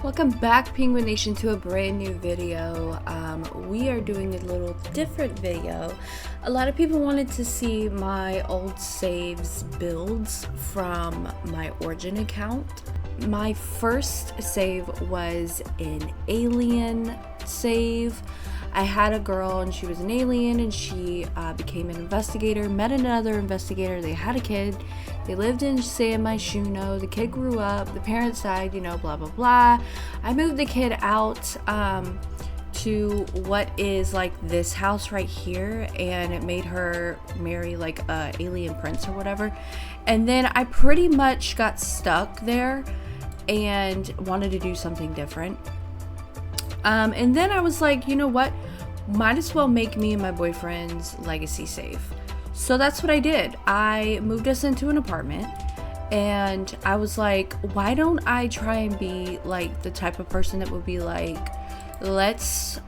Welcome back, Penguin Nation, to a brand new video. We are doing a little different video. A lot of people wanted to see my old saves builds from my Origin account. My first save was an alien save. I had a girl and she was an alien, and she became an investigator, met another investigator, they had a kid, they lived in San Myshuno, the kid grew up, the parents died, you know, blah blah blah. I moved the kid out to what is like this house right here, and it made her marry like a alien prince or whatever. And then I pretty much got stuck there and wanted to do something different. And then I was like, you know what? Might as well make me and my boyfriend's legacy save. So that's what I did. I moved us into an apartment, and I was like, why don't I try and be like the type of person that would be like, let's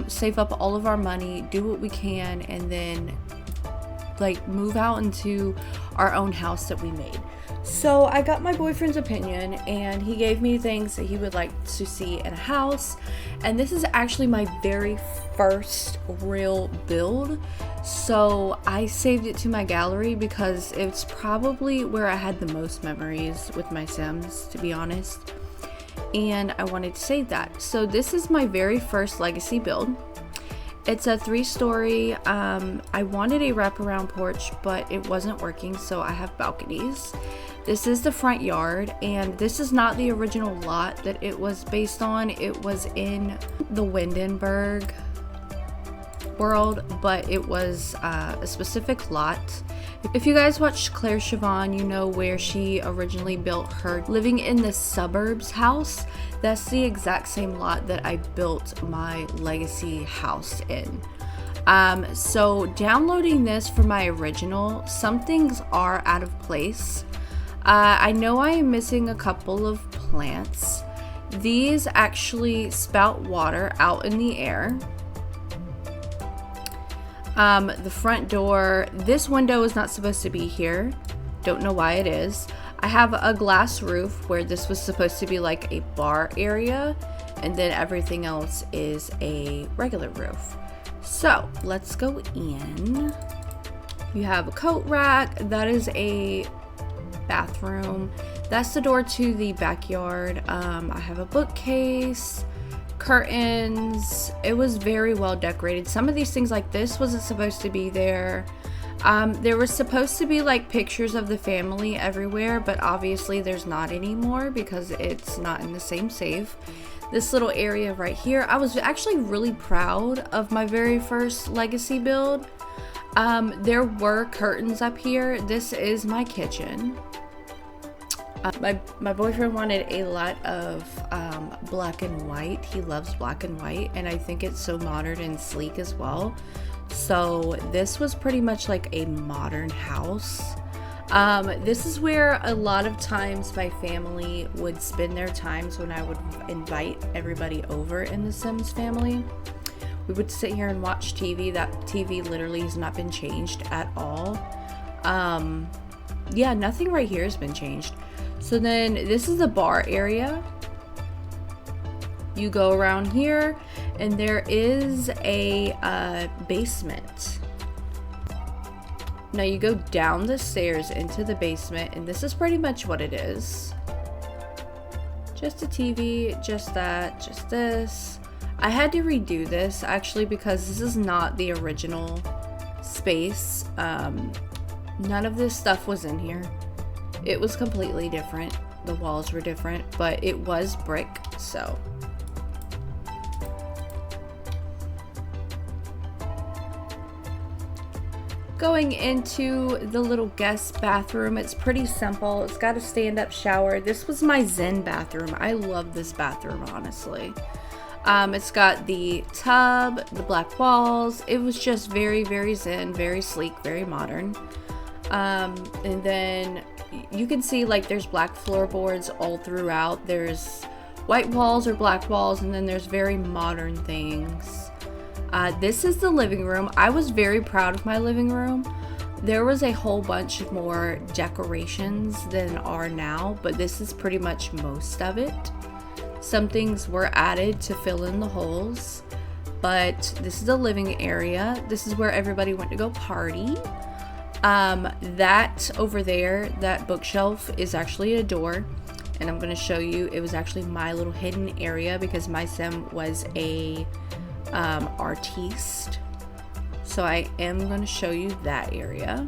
save up all of our money, do what we can, and then like move out into our own house that we made. So I got my boyfriend's opinion, and he gave me things that he would like to see in a house. And this is actually my very first real build, so I saved it to my gallery because it's probably where I had the most memories with my Sims, to be honest, and I wanted to save that. So this is my very first legacy build. It's a 3-story. I wanted a wraparound porch, but it wasn't working, so I have balconies. This is the front yard, and this is not the original lot that it was based on. It was in the Windenburg world, but it was a specific lot. If you guys watched Claire Siobhan, you know where she originally built her living in the suburbs house. That's the exact same lot that I built my legacy house in. So downloading this for my original, some things are out of place. I know I am missing a couple of plants. These actually spout water out in the air. The front door, this window is not supposed to be here. Don't know why it is. I have a glass roof where this was supposed to be like a bar area, and then everything else is a regular roof. So let's go in. You have a coat rack. That is a bathroom. That's the door to the backyard. I have a bookcase, curtains. It was very well decorated. Some of these things like this wasn't supposed to be there. There was supposed to be like pictures of the family everywhere, but obviously there's not anymore because it's not in the same save. This little area right here, I was actually really proud of my very first legacy build. There were curtains up here. This is my kitchen. My boyfriend wanted a lot of black and white. He loves black and white, and I think it's so modern and sleek as well. So this was pretty much like a modern house. This is where a lot of times my family would spend their times when I would invite everybody over in the Sims family. We would sit here and watch TV. That TV literally has not been changed at all. Yeah, nothing right here has been changed. So then this is the bar area. You go around here, and there is a basement. Now you go down the stairs into the basement, and this is pretty much what it is. Just a TV, just that, just this. I had to redo this actually because this is not the original space. None of this stuff was in here. It was completely different. The walls were different, but it was brick, so. Going into the little guest bathroom, it's pretty simple. It's got a stand-up shower. This was my Zen bathroom. I love this bathroom, honestly. It's got the tub, the black walls. It was just very, very Zen, very sleek, very modern. And then you can see like there's black floorboards all throughout. There's white walls or black walls, and then there's very modern things. This is the living room. I was very proud of my living room. There was a whole bunch more decorations than are now, but this is pretty much most of it. Some things were added to fill in the holes, but this is the living area. This is where everybody went to go party. That over there, that bookshelf is actually a door, and I'm going to show you. It was actually my little hidden area because my sim was a artiste. So I am going to show you that area.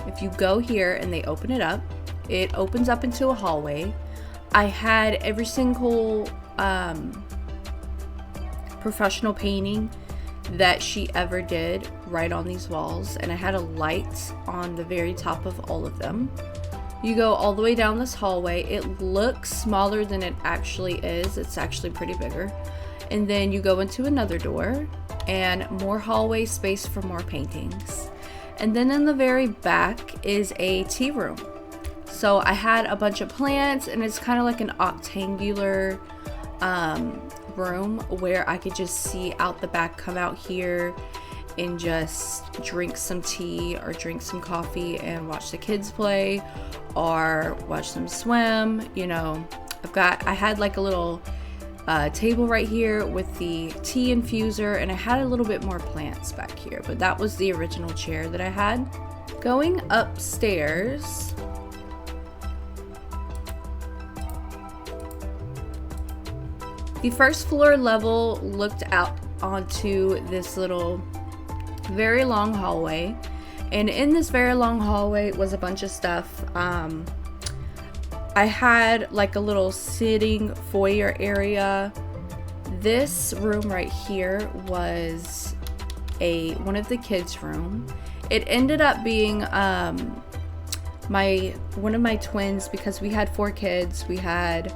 If you go here and they open it opens up into a hallway. I had every single professional painting that she ever did right on these walls, and I had a light on the very top of all of them. You go all the way down this hallway. It looks smaller than it actually is. It's actually pretty bigger. And then you go into another door and more hallway space for more paintings. And then in the very back is a tea room. So I had a bunch of plants, and it's kind of like an octangular room where I could just see out the back, come out here and just drink some tea or drink some coffee and watch the kids play or watch them swim. You know, I had like a little table right here with the tea infuser, and I had a little bit more plants back here, but that was the original chair that I had. Going upstairs, the first floor level looked out onto this little very long hallway, and in this very long hallway was a bunch of stuff. I had like a little sitting foyer area. This room right here was one of the kids' room. It ended up being one of my twins, because we had 4 kids. We had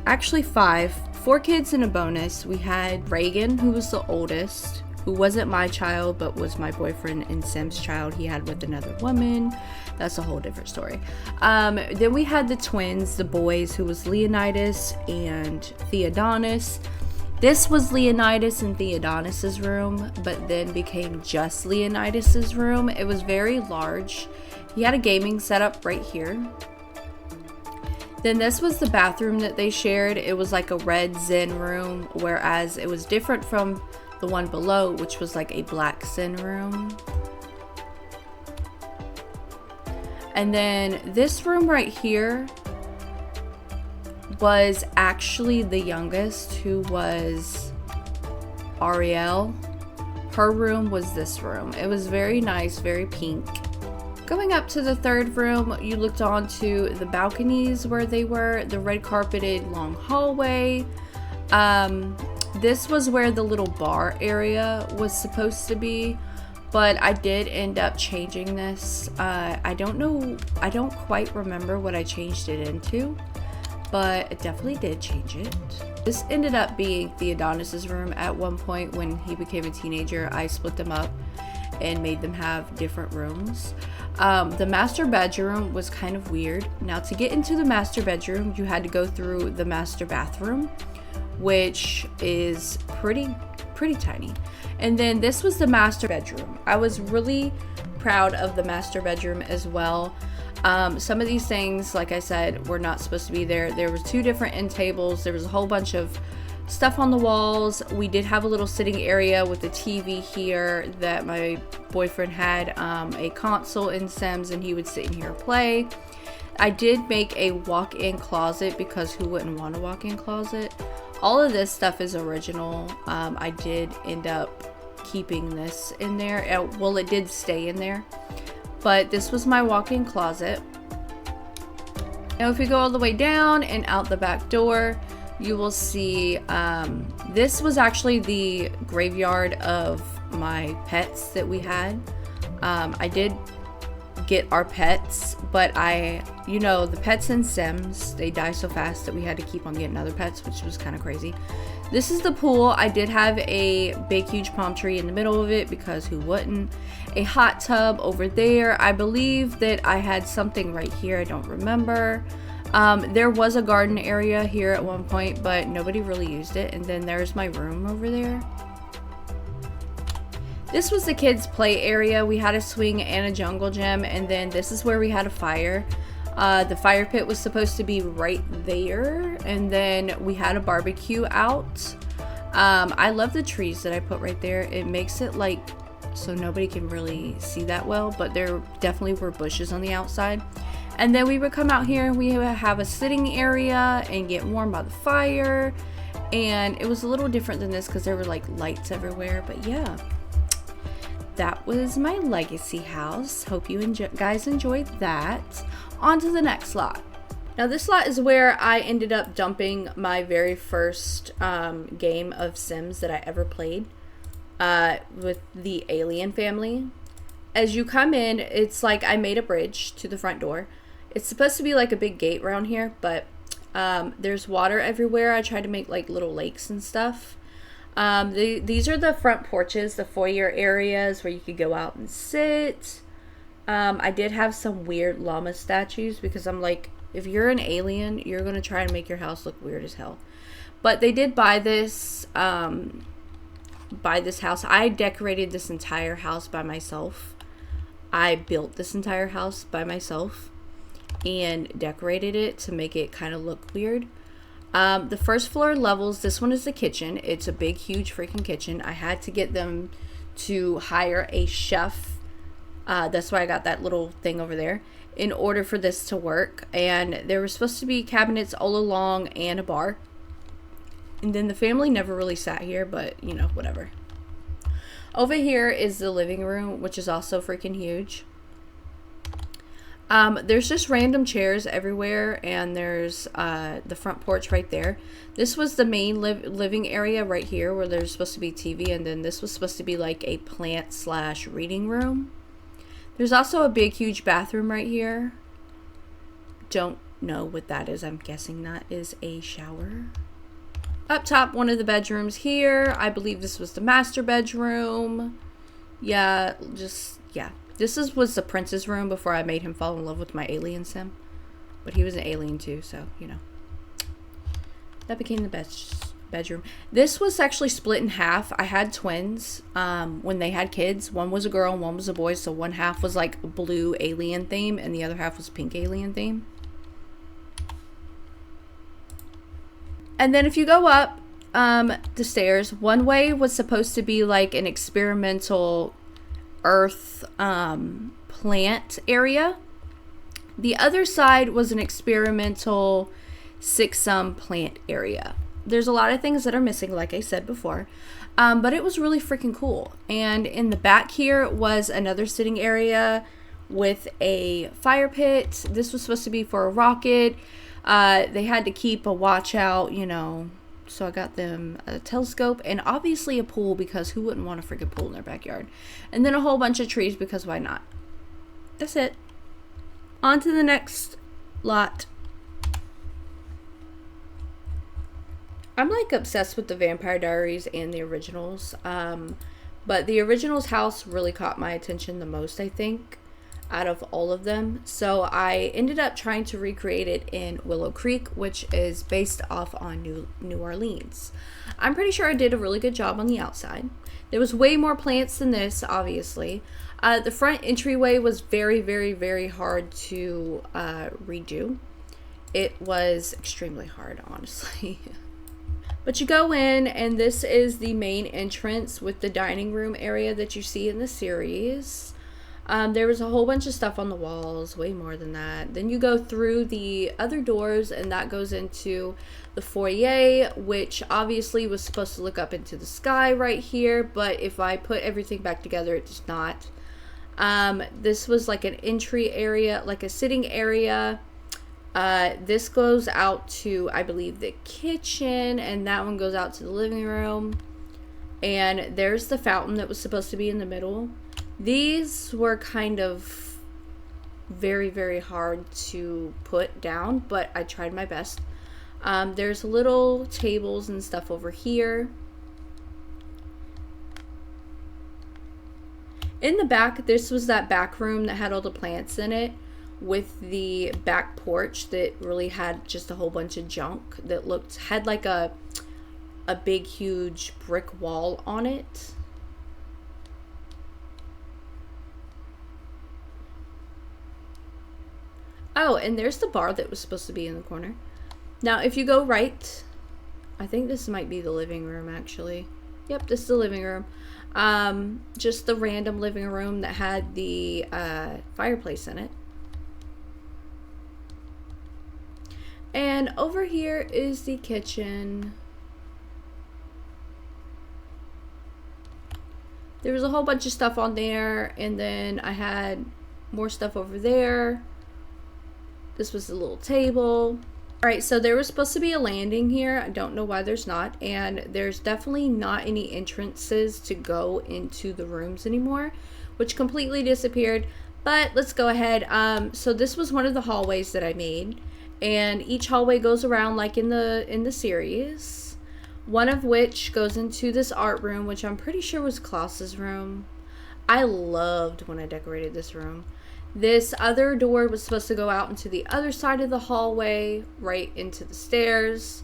actually 4 kids and a bonus. We had Reagan, who was the oldest, who wasn't my child but was my boyfriend and Sim's child. He had with another woman. That's a whole different story. Then we had the twins, the boys, who was Leonidas and Theodonis. This was Leonidas and Theodonis's room, but then became just Leonidas's room. It was very large. He had a gaming setup right here. Then this was the bathroom that they shared. It was like a red Zen room, whereas it was different from the one below, which was like a black Zen room. And then this room right here was actually the youngest, who was Ariel. Her room was this room. It was very nice, very pink. Going up to the third room, you looked onto the balconies where they were, the red carpeted long hallway. This was where the little bar area was supposed to be, but I did end up changing this. I don't quite remember what I changed it into, but I definitely did change it. This ended up being Theodonis's room. At one point when he became a teenager, I split them up and made them have different rooms. The master bedroom was kind of weird. Now, to get into the master bedroom, you had to go through the master bathroom, which is pretty tiny. And then this was the master bedroom. I was really proud of the master bedroom as well. Some of these things, like I said, were not supposed to be there. There was 2 different end tables. There was a whole bunch of stuff on the walls. We did have a little sitting area with a TV here that my boyfriend had a console in Sims, and he would sit in here and play. I did make a walk-in closet, because who wouldn't want a walk-in closet? All of this stuff is original. I did end up keeping this in there. Well, it did stay in there, but this was my walk-in closet. Now if we go all the way down and out the back door, you will see this was actually the graveyard of my pets that we had. I did get our pets, but the pets in Sims, they die so fast that we had to keep on getting other pets, which was kind of crazy. This is the pool. I did have a big huge palm tree in the middle of it, because who wouldn't? A hot tub over there. I believe that I had something right here. I don't remember. There was a garden area here at one point, but nobody really used it. And then there's my room over there. This was the kids' play area. We had a swing and a jungle gym, and then this is where we had a fire. The fire pit was supposed to be right there, and then we had a barbecue out. I love the trees that I put right there. It makes it like so nobody can really see that well, but there definitely were bushes on the outside. And then we would come out here and we would have a sitting area and get warm by the fire. And it was a little different than this because there were like lights everywhere. But yeah, that was my legacy house. Hope you guys enjoyed that. On to the next lot. Now this lot is where I ended up dumping my very first game of Sims that I ever played with the alien family. As you come in, it's like I made a bridge to the front door. It's supposed to be like a big gate around here, but there's water everywhere. I tried to make like little lakes and stuff. These are the front porches, the foyer areas where you could go out and sit. I did have some weird llama statues because I'm like, if you're an alien, you're going to try and make your house look weird as hell. But they did buy this house. I decorated this entire house by myself. I built this entire house by myself and decorated it to make it kind of look weird. The first floor levels, this one is the kitchen. It's a big, huge freaking kitchen. I had to get them to hire a chef. That's why I got that little thing over there in order for this to work. And there were supposed to be cabinets all along and a bar. And then the family never really sat here, but you know, whatever. Over here is the living room, which is also freaking huge. There's just random chairs everywhere, and there's the front porch right there. This was the main living area right here where there's supposed to be TV, and then this was supposed to be like a plant/reading room. There's also a big, huge bathroom right here. Don't know what that is. I'm guessing that is a shower. Up top, one of the bedrooms here. I believe this was the master bedroom. Yeah, yeah. This was the prince's room before I made him fall in love with my alien sim. But he was an alien too, so, you know. That became the best bedroom. This was actually split in half. I had twins when they had kids. One was a girl and one was a boy. So one half was like blue alien theme and the other half was pink alien theme. And then if you go up the stairs, one way was supposed to be like an experimental earth plant area. The other side was an experimental six-some plant area. There's a lot of things that are missing, like I said before, but it was really freaking cool. And in the back here was another sitting area with a fire pit. This was supposed to be for a rocket. They had to keep a watch out, you know, so I got them a telescope and obviously a pool because who wouldn't want a freaking pool in their backyard? And then a whole bunch of trees because why not? That's it. On to the next lot. I'm like obsessed with the Vampire Diaries and the originals. But the originals house really caught my attention the most, I think, out of all of them. So I ended up trying to recreate it in Willow Creek, which is based off on New Orleans. I'm pretty sure I did a really good job on the outside. There was way more plants than this, obviously. The front entryway was very, very, very hard to redo. It was extremely hard, honestly. But you go in, and this is the main entrance with the dining room area that you see in the series. There was a whole bunch of stuff on the walls, way more than that. Then you go through the other doors, and that goes into the foyer, which obviously was supposed to look up into the sky right here, but if I put everything back together, it does not. This was like an entry area, like a sitting area. This goes out to, I believe, the kitchen, and that one goes out to the living room. And there's the fountain that was supposed to be in the middle. These were kind of very, very hard to put down, but I tried my best. There's little tables and stuff over here. In the back, this was that back room that had all the plants in it, with the back porch that really had just a whole bunch of junk that had like a big, huge brick wall on it. Oh, and there's the bar that was supposed to be in the corner. Now, if you go right, I think this might be the living room, actually. Yep, this is the living room. Just the random living room that had the fireplace in it. And over here is the kitchen. There was a whole bunch of stuff on there, and then I had more stuff over there. This was a little table. All right, so there was supposed to be a landing here. I don't know why there's not, and there's definitely not any entrances to go into the rooms anymore, which completely disappeared. But let's go ahead. So this was one of the hallways that I made, and each hallway goes around like in the series. One of which goes into this art room, which I'm pretty sure was Klaus's room. I loved when I decorated this room. This other door was supposed to go out into the other side of the hallway, right into the stairs.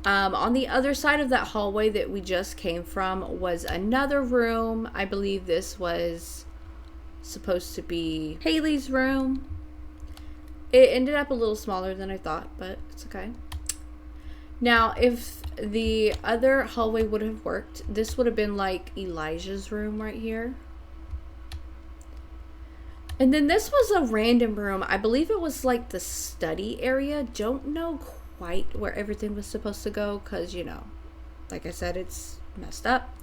On the other side of that hallway that we just came from was another room. I believe this was supposed to be Haley's room. It ended up a little smaller than I thought, but it's okay. Now, if the other hallway would have worked, this would have been like Elijah's room right here. And then this was a random room. I believe it was like the study area. Don't know quite where everything was supposed to go because, you know, like I said, it's messed up.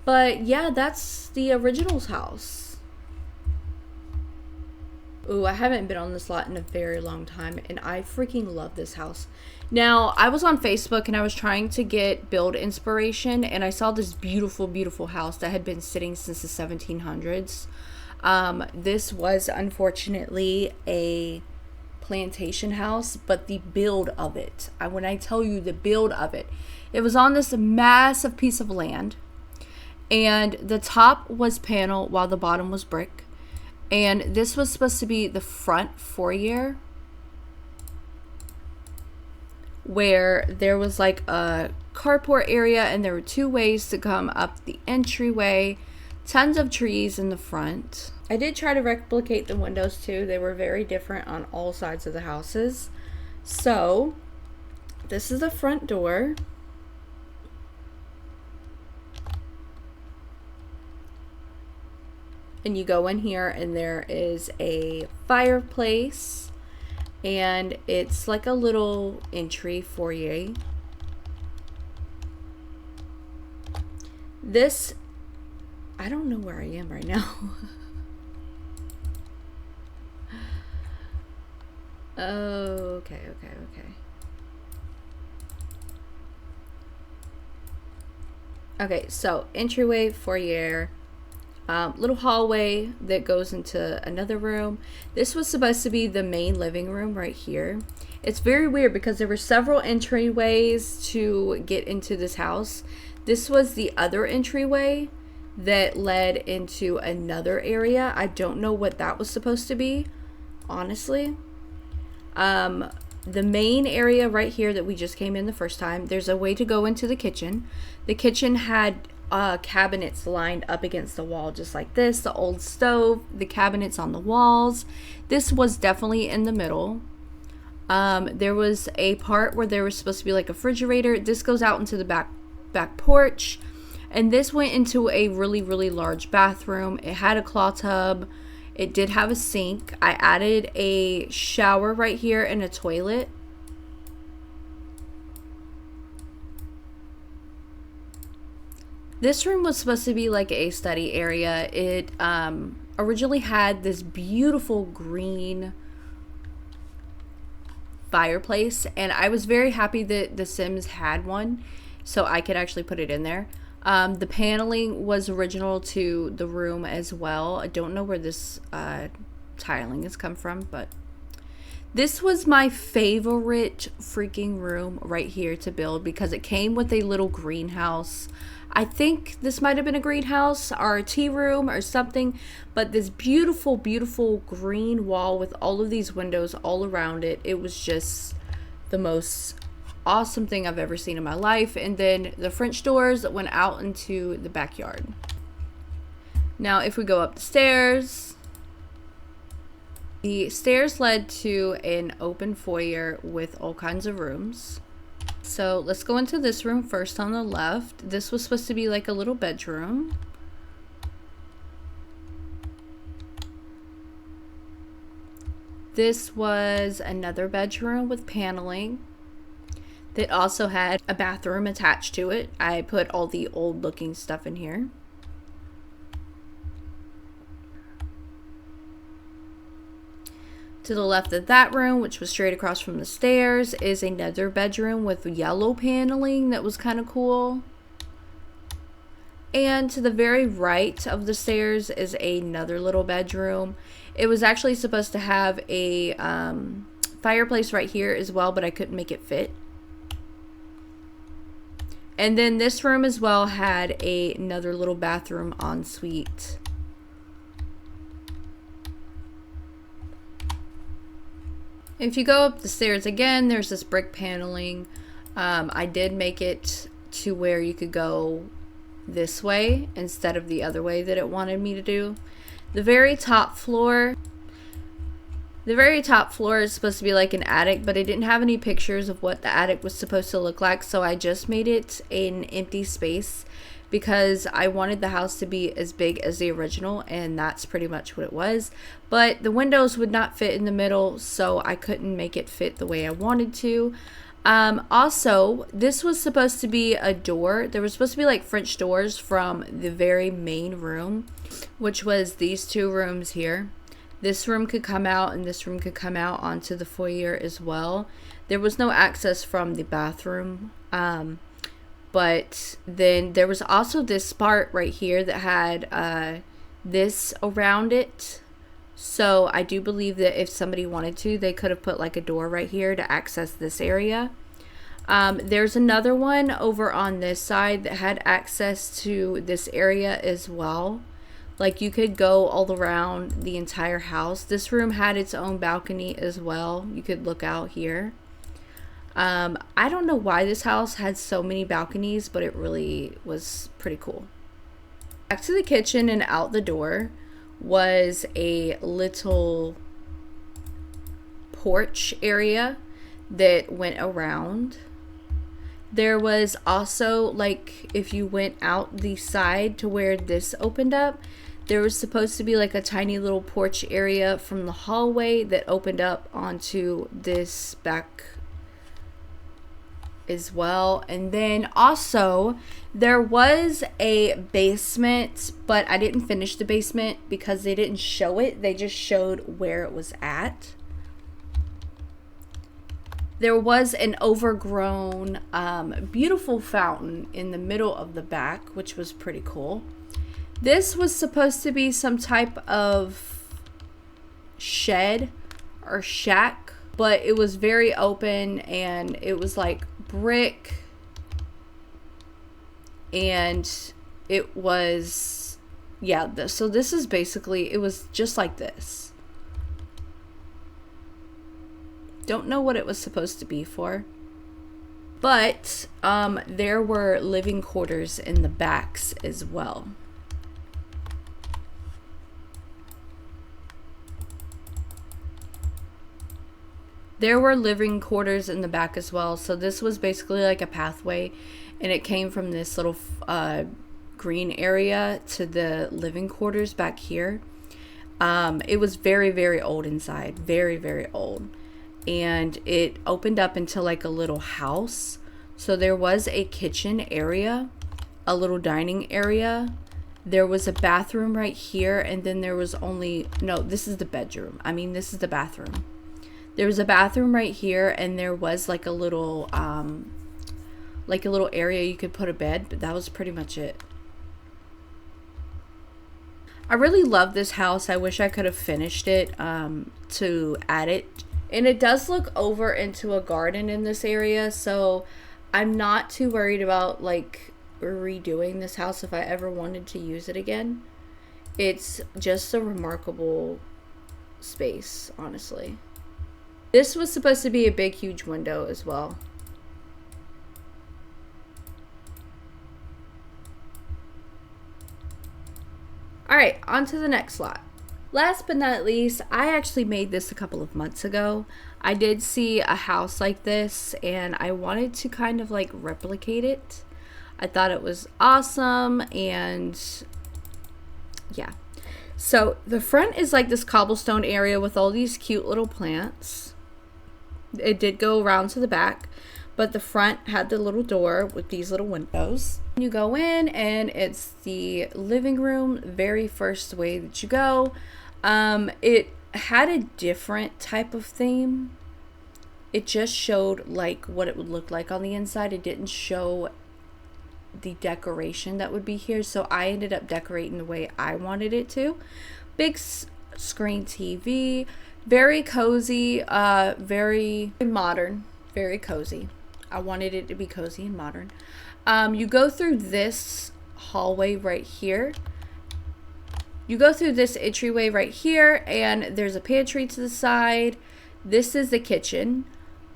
But yeah, that's the original's house. Ooh, I haven't been on this lot in a very long time, and I freaking love this house. Now, I was on Facebook and I was trying to get build inspiration, and I saw this beautiful, beautiful house that had been sitting since the 1700s. This was unfortunately a plantation house, but the build of it, when I tell you the build of it, it was on this massive piece of land, and the top was panel while the bottom was brick. And this was supposed to be the front foyer, where there was like a carport area, and there were two ways to come up the entryway. Tons of trees in the front. I did try to replicate the windows too. They were very different on all sides of the houses. So this is the front door. And you go in here and there is a fireplace, and it's like a little entry foyer. This, I don't know where I am right now. Oh, okay. Okay, so entryway, foyer. Little hallway that goes into another room. This was supposed to be the main living room right here. It's very weird because there were several entryways to get into this house. This was the other entryway that led into another area. I don't know what that was supposed to be, honestly. The main area right here that we just came in the first time, there's a way to go into the kitchen. The kitchen had cabinets lined up against the wall just like this. The old stove, the cabinets on the walls. This was definitely in the middle. There was a part where there was supposed to be like a refrigerator. This goes out into the back porch, and this went into a really, really large bathroom. It had a claw tub. It did have a sink. I added a shower right here and a toilet. This room was supposed to be like a study area. It originally had this beautiful green fireplace, and I was very happy that The Sims had one, so I could actually put it in there. The paneling was original to the room as well. I don't know where this tiling has come from, but this was my favorite freaking room right here to build because it came with a little greenhouse. I think this might have been a greenhouse or a tea room or something, but this beautiful, beautiful green wall with all of these windows all around it. It was just the most awesome thing I've ever seen in my life. And then the French doors that went out into the backyard. Now, if we go up the stairs, The stairs led to an open foyer with all kinds of rooms. So let's go into this room first on the left. This was supposed to be like a little bedroom. This was another bedroom with paneling that also had a bathroom attached to it. I put all the old looking stuff in here. To the left of that room, which was straight across from the stairs, is another bedroom with yellow paneling that was kind of cool. And to the very right of the stairs is another little bedroom. It was actually supposed to have a fireplace right here as well, but I couldn't make it fit. And then this room as well had another little bathroom ensuite. If you go up the stairs again, there's this brick paneling. I did make it to where you could go this way instead of the other way that it wanted me to do. The very top floor is supposed to be like an attic, but I didn't have any pictures of what the attic was supposed to look like, so I just made it an empty space because I wanted the house to be as big as the original, and that's pretty much what it was. But the windows would not fit in the middle, so I couldn't make it fit the way I wanted to. Also, this was supposed to be a door. There was supposed to be like French doors from the very main room, which was these two rooms here. This room could come out and this room could come out onto the foyer as well. There was no access from the bathroom. But then there was also this part right here that had this around it. So I do believe that if somebody wanted to, they could have put like a door right here to access this area. There's another one over on this side that had access to this area as well. Like you could go all around the entire house. This room had its own balcony as well. You could look out here. I don't know why this house had so many balconies, but it really was pretty cool. Back to the kitchen and out the door was a little porch area that went around. There was also, like, if you went out the side to where this opened up, there was supposed to be like a tiny little porch area from the hallway that opened up onto this back as well. And then also there was a basement, but I didn't finish the basement because they didn't show it. They just showed where it was at. There was an overgrown beautiful fountain in the middle of the back, which was pretty cool. This was supposed to be some type of shed or shack, but it was very open and it was like brick, and it was, yeah, so this is basically, it was just like this. Don't know what it was supposed to be for, but there were living quarters in the backs as well. There were living quarters in the back as well. So this was basically like a pathway, and it came from this little green area to the living quarters back here. It was very, very old inside. Very, very old. And it opened up into like a little house. So there was a kitchen area, a little dining area. There was a bathroom right here, and then there was only, no, this is the bedroom. I mean, this is the bathroom. There was a bathroom right here, and there was like a little area you could put a bed, but that was pretty much it. I really love this house. I wish I could have finished it to add it. And it does look over into a garden in this area, so I'm not too worried about like redoing this house if I ever wanted to use it again. It's just a remarkable space, honestly. This was supposed to be a big, huge window as well. All right, on to the next lot. Last but not least, I actually made this a couple of months ago. I did see a house like this and I wanted to kind of like replicate it. I thought it was awesome, and yeah. So the front is like this cobblestone area with all these cute little plants. It did go around to the back, but the front had the little door with these little windows. You go in and it's the living room, very first way that you go. It had a different type of theme. It just showed like what it would look like on the inside. It didn't show the decoration that would be here, so I ended up decorating the way I wanted it to. Big screen TV, very cozy, very modern, very cozy. I wanted it to be cozy and modern. You go through this hallway right here. You go through this entryway right here, and there's a pantry to the side. This is the kitchen.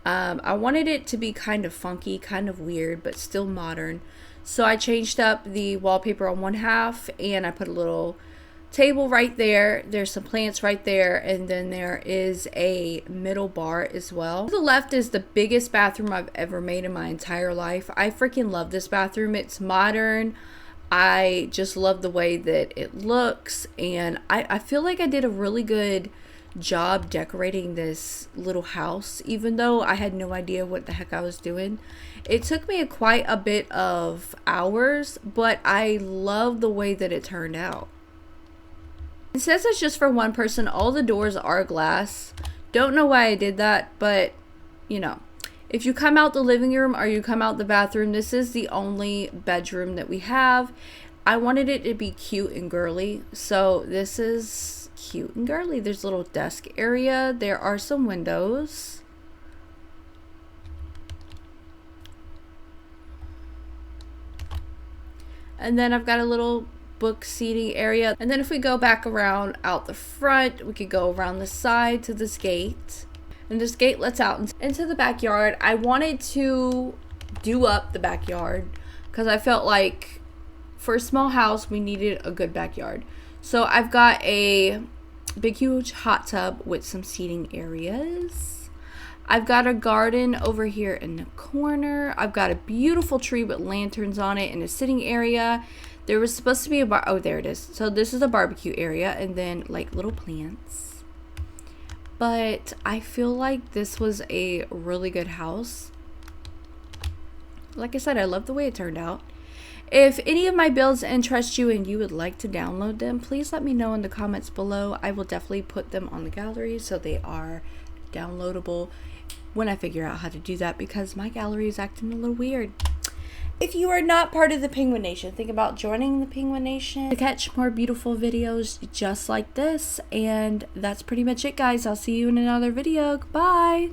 I wanted it to be kind of funky, kind of weird, but still modern. So I changed up the wallpaper on one half, and I put a little table right there. There's some plants right there, and then there is a middle bar as well. To the left is the biggest bathroom I've ever made in my entire life. I freaking love this bathroom. It's modern. I just love the way that it looks, and I feel like I did a really good job decorating this little house, even though I had no idea what the heck I was doing. It took me quite a bit of hours, but I love the way that it turned out. It says it's just for one person. All the doors are glass. Don't know why I did that, but you know, if you come out the living room or you come out the bathroom, this is the only bedroom that we have. I wanted it to be cute and girly, so this is cute and girly. There's a little desk area. There are some windows. And then I've got a little book seating area. And then if we go back around out the front, we could go around the side to this gate. And this gate lets out into the backyard. I wanted to do up the backyard because I felt like for a small house, we needed a good backyard. So I've got a big, huge hot tub with some seating areas. I've got a garden over here in the corner. I've got a beautiful tree with lanterns on it in a sitting area. There was supposed to be a bar. Oh, there it is. So this is a barbecue area, and then like little plants. But I feel like this was a really good house. Like I said, I love the way it turned out. If any of my builds interest you and you would like to download them, please let me know in the comments below. I will definitely put them on the gallery so they are downloadable when I figure out how to do that, because my gallery is acting a little weird. If you are not part of the Penguin Nation, think about joining the Penguin Nation to catch more beautiful videos just like this. And that's pretty much it, guys. I'll see you in another video. Bye.